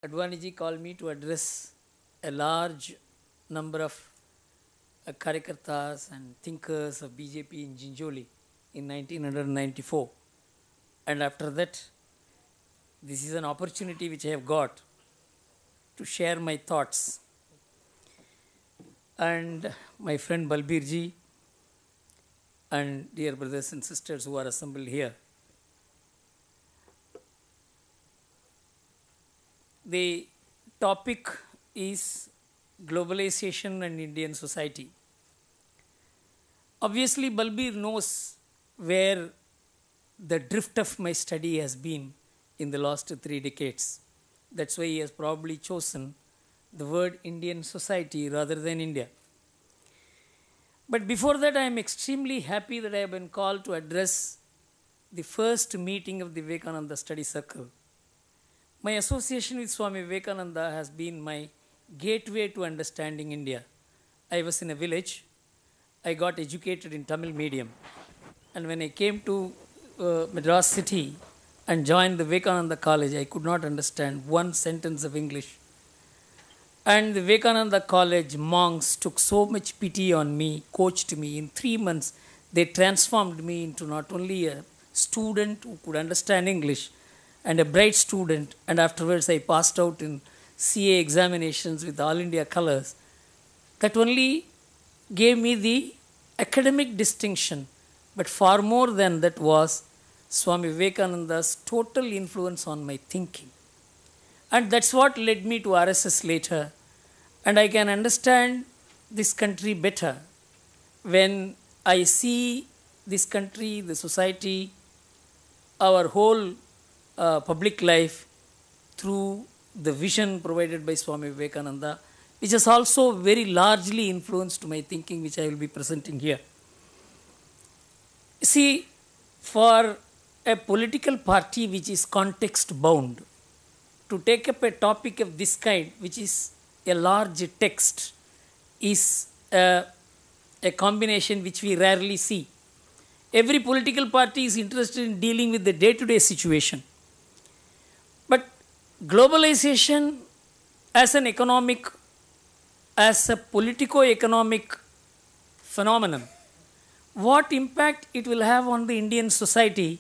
Advaniji called me to address a large number of Karyakartas and thinkers of BJP in Jinjoli in 1994. And after that, this is an opportunity which I have got to share my thoughts. And my friend Balbirji and dear brothers and sisters who are assembled here. The topic is globalization and Indian society. Obviously, Balbir knows where the drift of my study has been in the last 3 decades. That's why he has probably chosen the word Indian society rather than India. But before that, I am extremely happy that I have been called to address the first meeting of the Vivekananda Study Circle. My association with Swami Vivekananda has been my gateway to understanding India. I was in a village. I got educated in Tamil medium. And when I came to Madras city and joined the Vivekananda College, I could not understand one sentence of English. And the Vivekananda College monks took so much pity on me, coached me. In 3 months, they transformed me into not only a student who could understand English and a bright student, and afterwards I passed out in CA examinations with All India colors. That only gave me the academic distinction, but far more than that was Swami Vivekananda's total influence on my thinking. And that's what led me to RSS later. And I can understand this country better when I see this country, the society, our whole public life through the vision provided by Swami Vivekananda, which has also very largely influenced my thinking, which I will be presenting here. See, for a political party which is context bound, to take up a topic of this kind, which is a large text, is a combination which we rarely see. Every political party is interested in dealing with the day-to-day situation. But globalization as an economic, as a politico-economic phenomenon, what impact it will have on the Indian society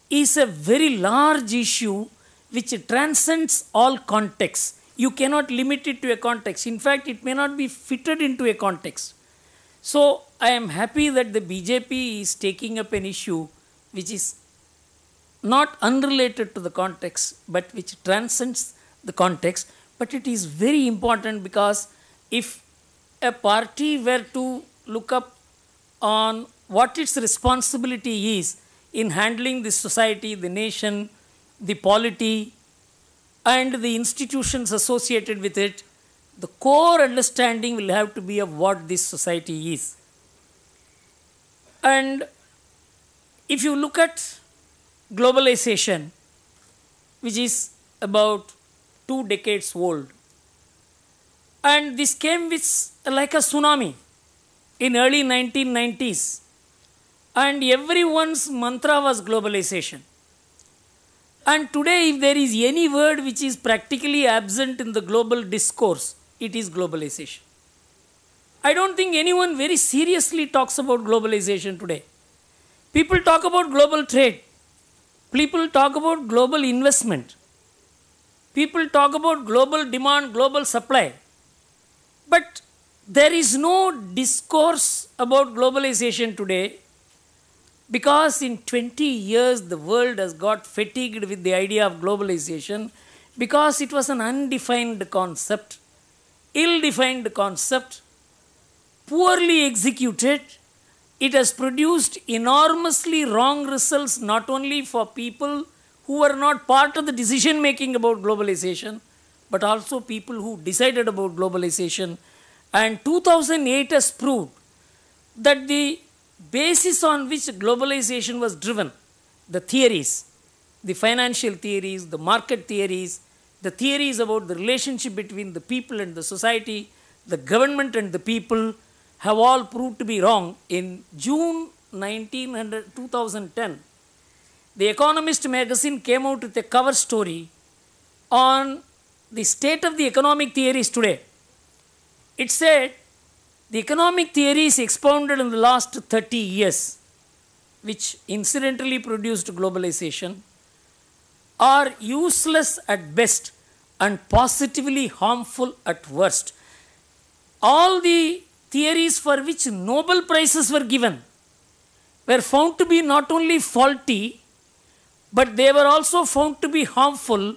is a very large issue which transcends all contexts. You cannot limit it to a context. In fact, it may not be fitted into a context. So, I am happy that the BJP is taking up an issue which is not unrelated to the context, but which transcends the context. But it is very important, because if a party were to look up on what its responsibility is in handling the society, the nation, the polity, and the institutions associated with it, the core understanding will have to be of what this society is. And if you look at globalization, which is about 2 decades old, and this came with like a tsunami in early 1990s, and everyone's mantra was globalization. And today, if there is any word which is practically absent in the global discourse, it is globalization. I don't think anyone very seriously talks about globalization today. People talk about global trade. People talk about global investment. People talk about global demand, global supply. But there is no discourse about globalization today, because in 20 years the world has got fatigued with the idea of globalization, because it was an undefined concept, ill-defined concept, poorly executed. It has produced enormously wrong results, not only for people who were not part of the decision making about globalization, but also people who decided about globalization. And 2008 has proved that the basis on which globalization was driven, the theories, the financial theories, the market theories, the theories about the relationship between the people and the society, the government and the people, have all proved to be wrong. In June 2010, The Economist magazine came out with a cover story on the state of the economic theories today. It said the economic theories expounded in the last 30 years, which incidentally produced globalization, are useless at best and positively harmful at worst. All the theories for which Nobel Prizes were given were found to be not only faulty, but they were also found to be harmful,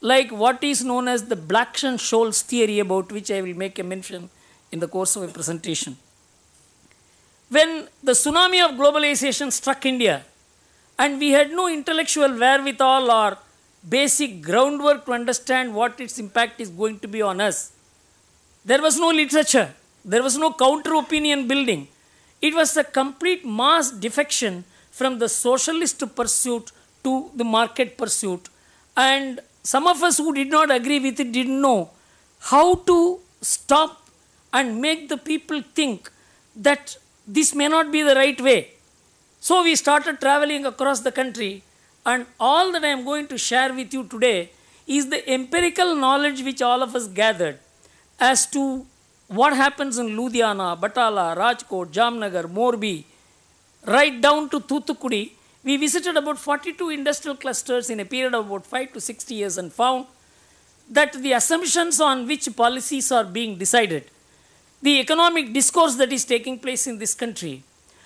like what is known as the Black-Scholes theory, about which I will make a mention in the course of a presentation. When the tsunami of globalization struck India, and we had no intellectual wherewithal or basic groundwork to understand what its impact is going to be on us, there was no literature, there was no counter-opinion building. It was a complete mass defection from the socialist pursuit to the market pursuit. And some of us who did not agree with it didn't know how to stop and make the people think that this may not be the right way. So we started traveling across the country, and all that I am going to share with you today is the empirical knowledge which all of us gathered as to what happens in Ludhiana, Batala, Rajkot, Jamnagar, Morbi, right down to Thoothukudi. We visited about 42 industrial clusters in a period of about 5 to 6 years and found that the assumptions on which policies are being decided, the economic discourse that is taking place in this country,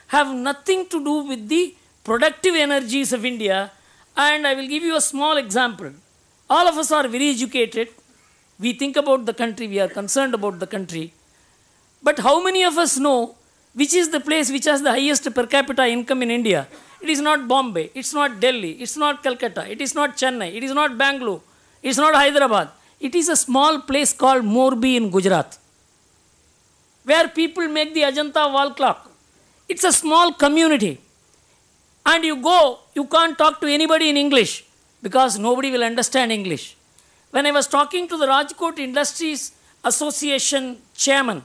have nothing to do with the productive energies of India. And I will give you a small example. All of us are very educated. We think about the country, we are concerned about the country. But how many of us know which is the place which has the highest per capita income in India? It is not Bombay, it's not Delhi, it's not Calcutta, it is not Chennai, it is not Bangalore, it's not Hyderabad. It is a small place called Morbi in Gujarat, where people make the Ajanta wall clock. It's a small community. And you go, you can't talk to anybody in English because nobody will understand English. When I was talking to the Rajkot Industries Association chairman,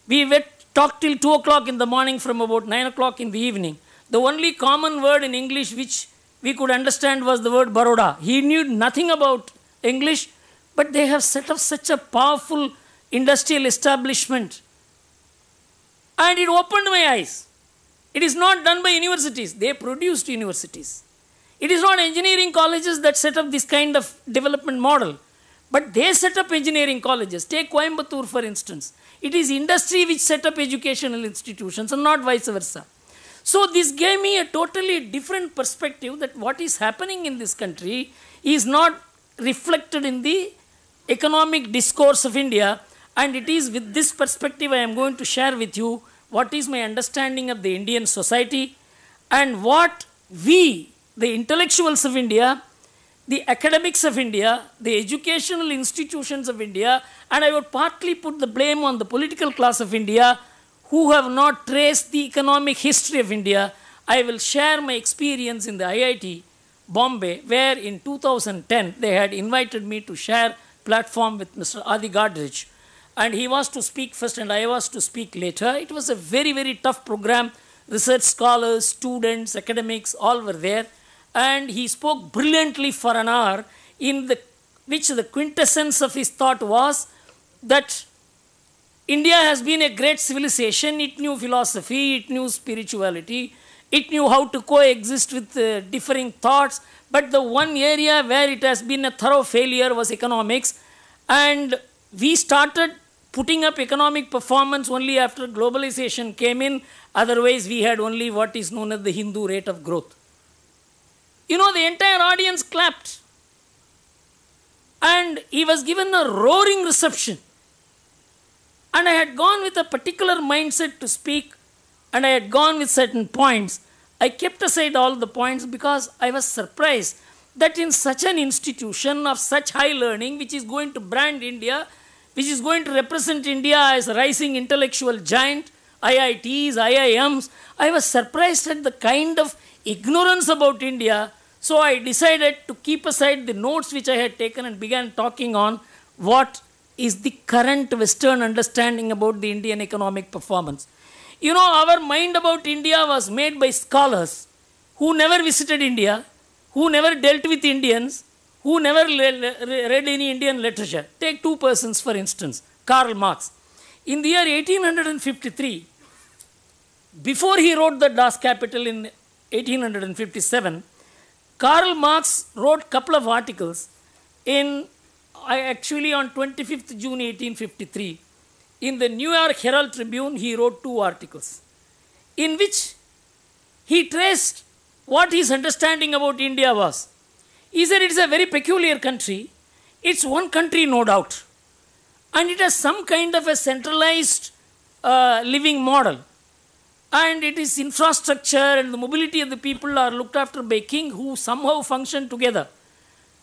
we talked till 2 o'clock in the morning from about 9 o'clock in the evening. The only common word in English which we could understand was the word Baroda. He knew nothing about English, but they have set up such a powerful industrial establishment. And it opened my eyes. It is not done by universities. They produced universities. It is not engineering colleges that set up this kind of development model, but they set up engineering colleges. Take Coimbatore, for instance. It is industry which set up educational institutions and not vice versa. So this gave me a totally different perspective that what is happening in this country is not reflected in the economic discourse of India, and it is with this perspective I am going to share with you what is my understanding of the Indian society and what we, the intellectuals of India, the academics of India, the educational institutions of India, and I would partly put the blame on the political class of India who have not traced the economic history of India. I will share my experience in the IIT Bombay, where in 2010 they had invited me to share platform with Mr. Adi Godrej. And he was to speak first and I was to speak later. It was a very, very tough program. Research scholars, students, academics, all were there. And he spoke brilliantly for an hour, in which the quintessence of his thought was that India has been a great civilization. It knew philosophy, it knew spirituality, it knew how to coexist with differing thoughts. But the one area where it has been a thorough failure was economics. And we started putting up economic performance only after globalization came in. Otherwise, we had only what is known as the Hindu rate of growth. You know, the entire audience clapped. And he was given a roaring reception. And I had gone with a particular mindset to speak, and I had gone with certain points. I kept aside all the points because I was surprised that in such an institution of such high learning, which is going to brand India, which is going to represent India as a rising intellectual giant, IITs, IIMs, I was surprised at the kind of ignorance about India. So I decided to keep aside the notes which I had taken and began talking on what is the current Western understanding about the Indian economic performance. You know, our mind about India was made by scholars who never visited India, who never dealt with Indians, who never read any Indian literature. Take two persons, for instance, Karl Marx. In the year 1853, before he wrote the Das Kapital in 1857, Karl Marx wrote a couple of articles actually on 25th June 1853. In the New York Herald Tribune, he wrote two articles in which he traced what his understanding about India was. He said it is a very peculiar country. It's one country, no doubt. And it has some kind of a centralized living model. And it is infrastructure and the mobility of the people are looked after by king who somehow function together.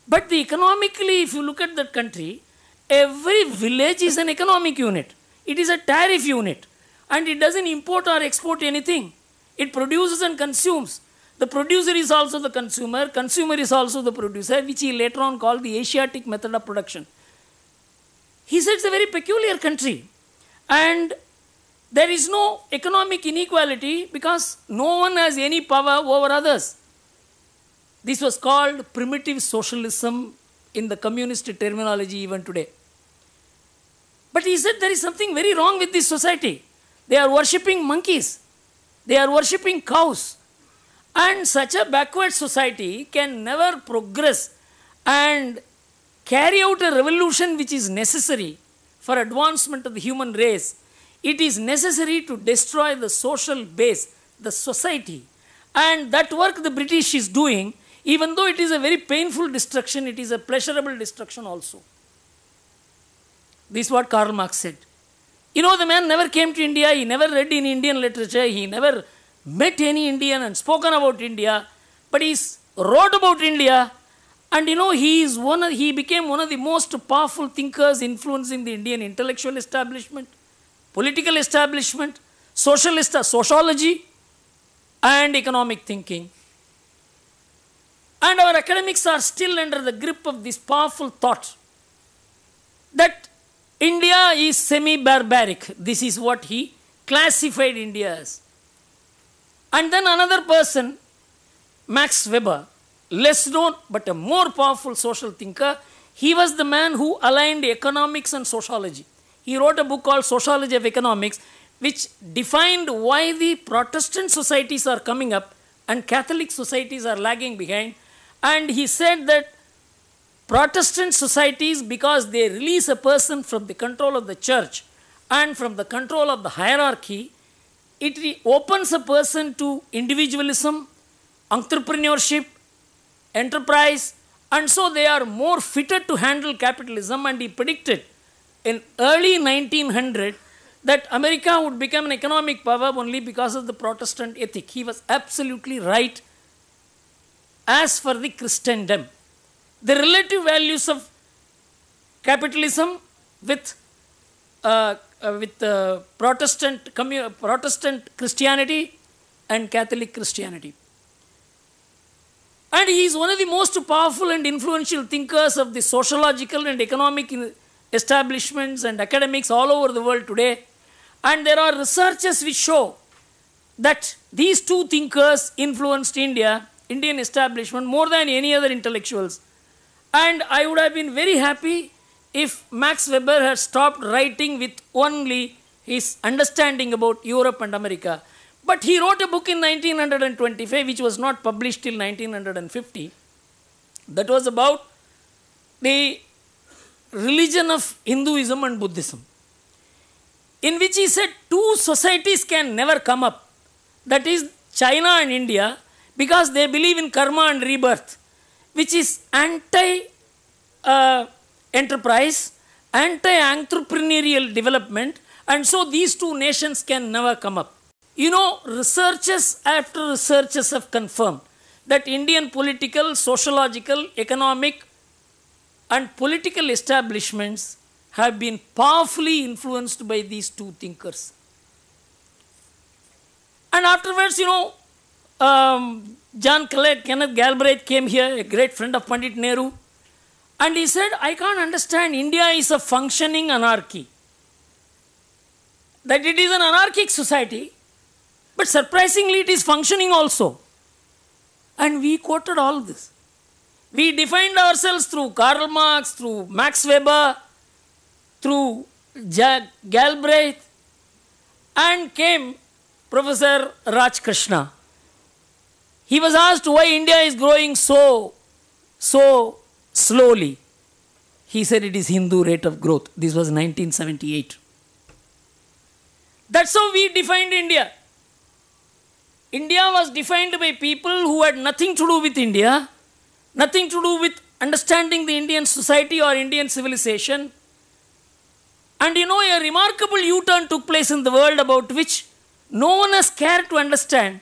But economically, if you look at that country, every village is an economic unit. It is a tariff unit. And it doesn't import or export anything. It produces and consumes. The producer is also the consumer is also the producer, which he later on called the Asiatic method of production. He said it's a very peculiar country. And there is no economic inequality because no one has any power over others. This was called primitive socialism in the communist terminology even today. But he said there is something very wrong with this society. They are worshipping monkeys. They are worshipping cows. And such a backward society can never progress and carry out a revolution which is necessary for advancement of the human race. It is necessary to destroy the social base, the society. And that work the British is doing, even though it is a very painful destruction, it is a pleasurable destruction also. This is what Karl Marx said. You know, the man never came to India, he never read in Indian literature, he never met any Indian and spoken about India, but he wrote about India, and you know, he became one of the most powerful thinkers influencing the Indian intellectual establishment, political establishment, sociology, and economic thinking. And our academics are still under the grip of this powerful thought that India is semi-barbaric. This is what he classified India as. And then another person, Max Weber, less known but a more powerful social thinker, he was the man who aligned economics and sociology. He wrote a book called Sociology of Economics, which defined why the Protestant societies are coming up and Catholic societies are lagging behind. And he said that Protestant societies, because they release a person from the control of the church and from the control of the hierarchy, it opens a person to individualism, entrepreneurship, enterprise, and so they are more fitted to handle capitalism. And he predicted in early 1900 that America would become an economic power only because of the Protestant ethic. He was absolutely right. As for the Christendom, the relative values of capitalism with Protestant Christianity and Catholic Christianity. And he is one of the most powerful and influential thinkers of the sociological and economic establishments and academics all over the world today. And there are researches which show that these two thinkers influenced Indian establishment more than any other intellectuals. And I would have been very happy if Max Weber had stopped writing with only his understanding about Europe and America. But he wrote a book in 1925 which was not published till 1950. That was about the religion of Hinduism and Buddhism, in which he said two societies can never come up. That is China and India, because they believe in karma and rebirth, which is anti-enterprise, anti-entrepreneurial development, and so these two nations can never come up. You know, researchers after researchers have confirmed that Indian political, sociological, economic, and political establishments have been powerfully influenced by these two thinkers. And afterwards, you know, John Kenneth Galbraith came here, a great friend of Pandit Nehru, and he said, I can't understand, India is a functioning anarchy. That it is an anarchic society, but surprisingly it is functioning also. And we quoted all this. We defined ourselves through Karl Marx, through Max Weber, through Galbraith, and came Professor Raj Krishna. He was asked why India is growing so slowly. He said it is Hindu rate of growth. This was 1978. That's how we defined India. India was defined by people who had nothing to do with India, nothing to do with understanding the Indian society or Indian civilization. And you know, a remarkable U-turn took place in the world about which no one has cared to understand.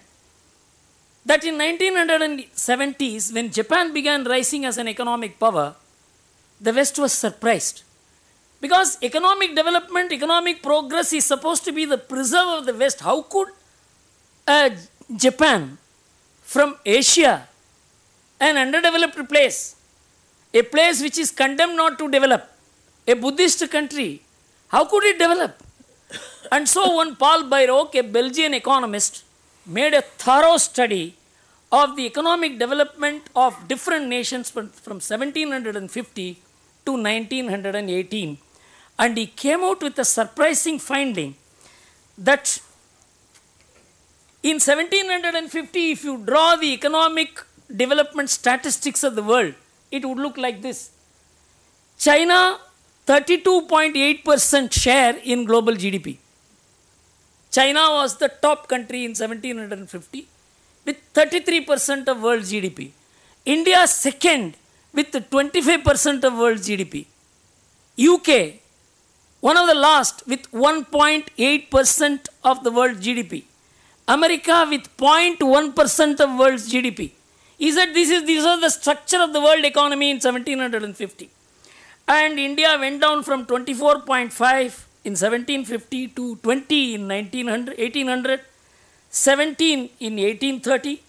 That in 1970s, when Japan began rising as an economic power, the West was surprised. Because economic development, economic progress is supposed to be the preserve of the West. How could Japan, from Asia, an underdeveloped place, a place which is condemned not to develop, a Buddhist country, how could it develop? And so one Paul Bayrock, a Belgian economist, made a thorough study of the economic development of different nations from 1750 to 1918. And he came out with a surprising finding that in 1750, if you draw the economic development statistics of the world, it would look like this. China, 32.8% share in global GDP. China was the top country in 1750 with 33% of world GDP. India second with 25% of world GDP. UK, one of the last with 1.8% of the world GDP. America with 0.1% of world's GDP. He said these are the structure of the world economy in 1750. And India went down from 24.5 in 1750 to 20 in 1800, 17 in 1830,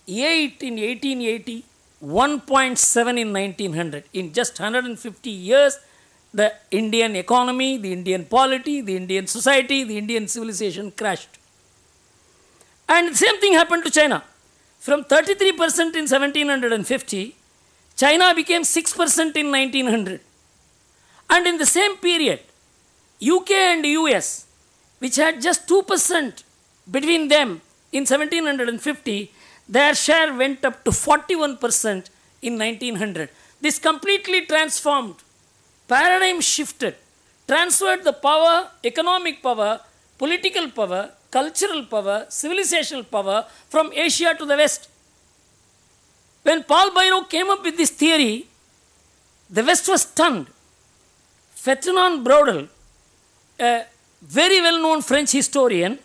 8 in 1880, 1.7 in 1900. In just 150 years, the Indian economy, the Indian polity, the Indian society, the Indian civilization crashed. And the same thing happened to China. From 33% in 1750, China became 6% in 1900. And in the same period, UK and US, which had just 2% between them in 1750, their share went up to 41% in 1900. This completely transformed, paradigm shifted, transferred the power, economic power, political power, cultural power, civilizational power from Asia to the West. When Paul Bayrock came up with this theory, the West was stunned. Ferdinand Braudel, a very well-known French historian,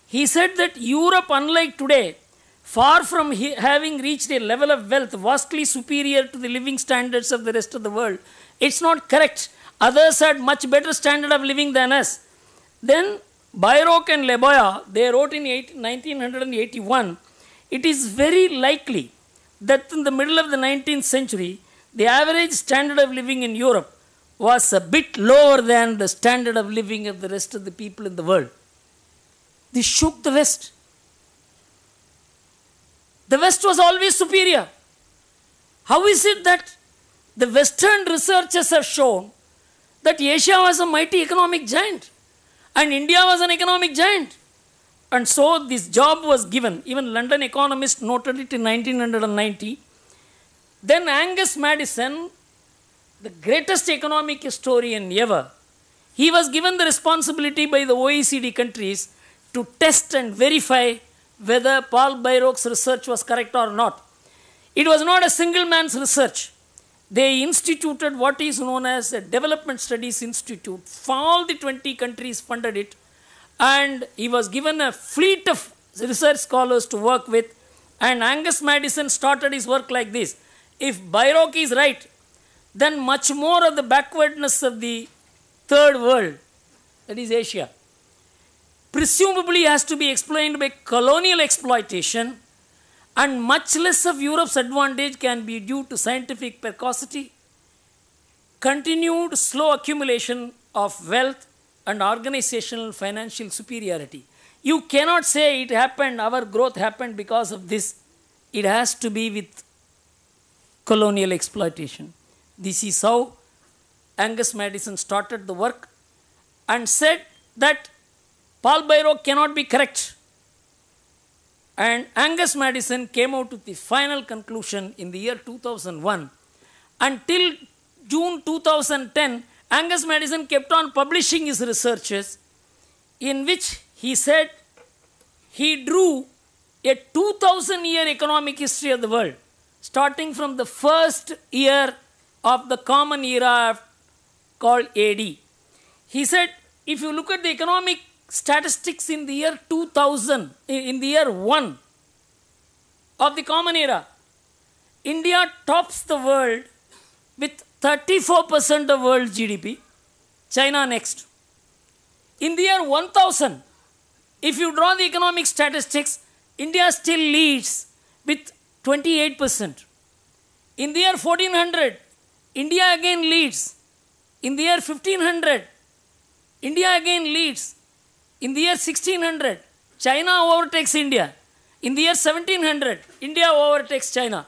he said that Europe, unlike today, far from having reached a level of wealth vastly superior to the living standards of the rest of the world, it's not correct. Others had much better standard of living than us. Then Bayrock and Leboya, they wrote in 1981, it is very likely that in the middle of the 19th century, the average standard of living in Europe was a bit lower than the standard of living of the rest of the people in the world. This shook the West. The West was always superior. How is it that the Western researchers have shown that Asia was a mighty economic giant and India was an economic giant? And so this job was given. Even London Economist noted it in 1990. Then Angus Maddison, the greatest economic historian ever, he was given the responsibility by the OECD countries to test and verify whether Paul Bayrock's research was correct or not. It was not a single man's research. They instituted what is known as a Development Studies Institute. All the 20 countries funded it, and he was given a fleet of research scholars to work with, and Angus Maddison started his work like this. If Bayrock is right, then much more of the backwardness of the third world, that is Asia, presumably has to be explained by colonial exploitation, and much less of Europe's advantage can be due to scientific precocity, continued slow accumulation of wealth, and organizational financial superiority. You cannot say it happened, our growth happened because of this. It has to be with colonial exploitation. This is how Angus Madison started the work and said that Paul Byro cannot be correct. And Angus Madison came out with the final conclusion in the year 2001. Until June 2010, Angus Madison kept on publishing his researches, in which he said he drew a 2000-year economic history of the world, starting from the first year of the common era called AD. He said, if you look at the economic statistics in the year 2000, in the year 1 of the common era, India tops the world with 34% of world GDP, China next. In the year 1000, if you draw the economic statistics, India still leads with 28%. In the year 1400, India again leads. In the year 1500, India again leads. In the year 1600, China overtakes India. In the year 1700, India overtakes China.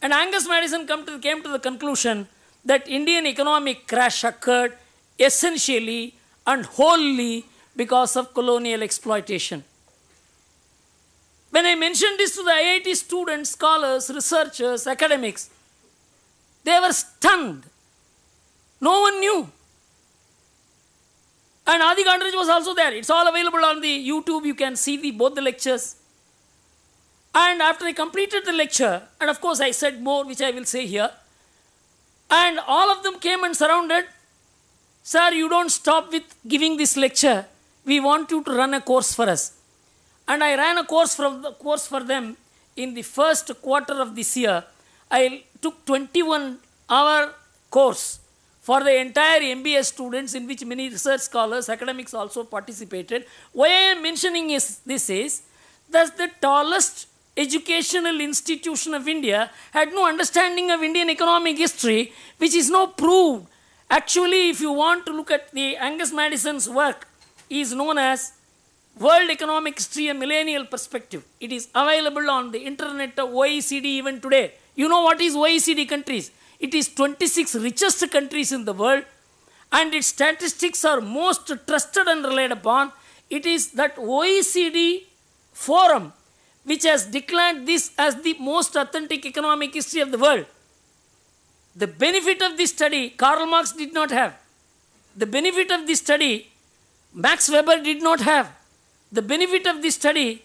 And Angus Madison came to the conclusion that Indian economic crash occurred essentially and wholly because of colonial exploitation. When I mentioned this to the IIT students, scholars, researchers, academics, they were stunned. No one knew. And Adi Gandharaj was also there. It's all available on the YouTube. You can see both the lectures. And after I completed the lecture, and of course I said more, which I will say here, and all of them came and surrounded. Sir, you don't stop with giving this lecture. We want you to run a course for us. And I ran a course for them in the first quarter of this year. I took 21-hour course for the entire MBA students, in which many research scholars, academics also participated. Why I am mentioning this is that the tallest educational institution of India had no understanding of Indian economic history, which is now proved. Actually, if you want to look at the Angus Madison's work, he is known as World Economic History, a Millennial Perspective. It is available on the internet of OECD even today. You know what is OECD countries? It is 26 richest countries in the world, and its statistics are most trusted and relied upon. It is that OECD forum which has declared this as the most authentic economic history of the world. The benefit of this study, Karl Marx did not have. The benefit of this study, Max Weber did not have. The benefit of this study,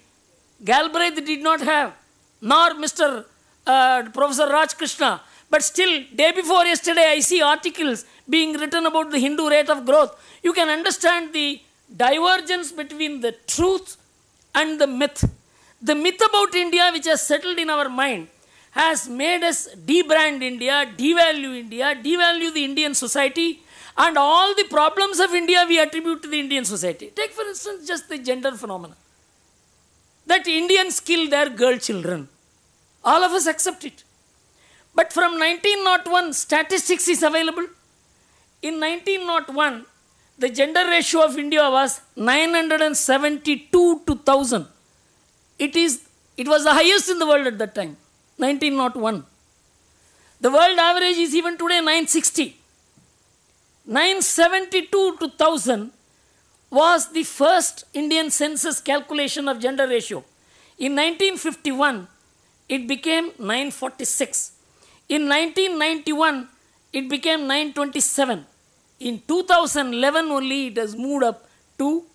Galbraith did not have, nor Mr. Professor Raj Krishna. But still, day before yesterday, I see articles being written about the Hindu rate of growth. You can understand the divergence between the truth and the myth. The myth about India, which has settled in our mind, has made us debrand India, devalue the Indian society, and all the problems of India we attribute to the Indian society. Take for instance just the gender phenomena. That Indians kill their girl children. All of us accept it. But from 1901, statistics is available. In 1901, the gender ratio of India was 972 to 1000. It was the highest in the world at that time, 1901. The world average is even today 960. 972 to 1000 was the first Indian census calculation of gender ratio. In 1951, it became 946. In 1991, it became 927. In 2011 only, it has moved up to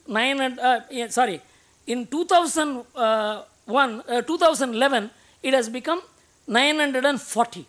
in 2011, it has become 940.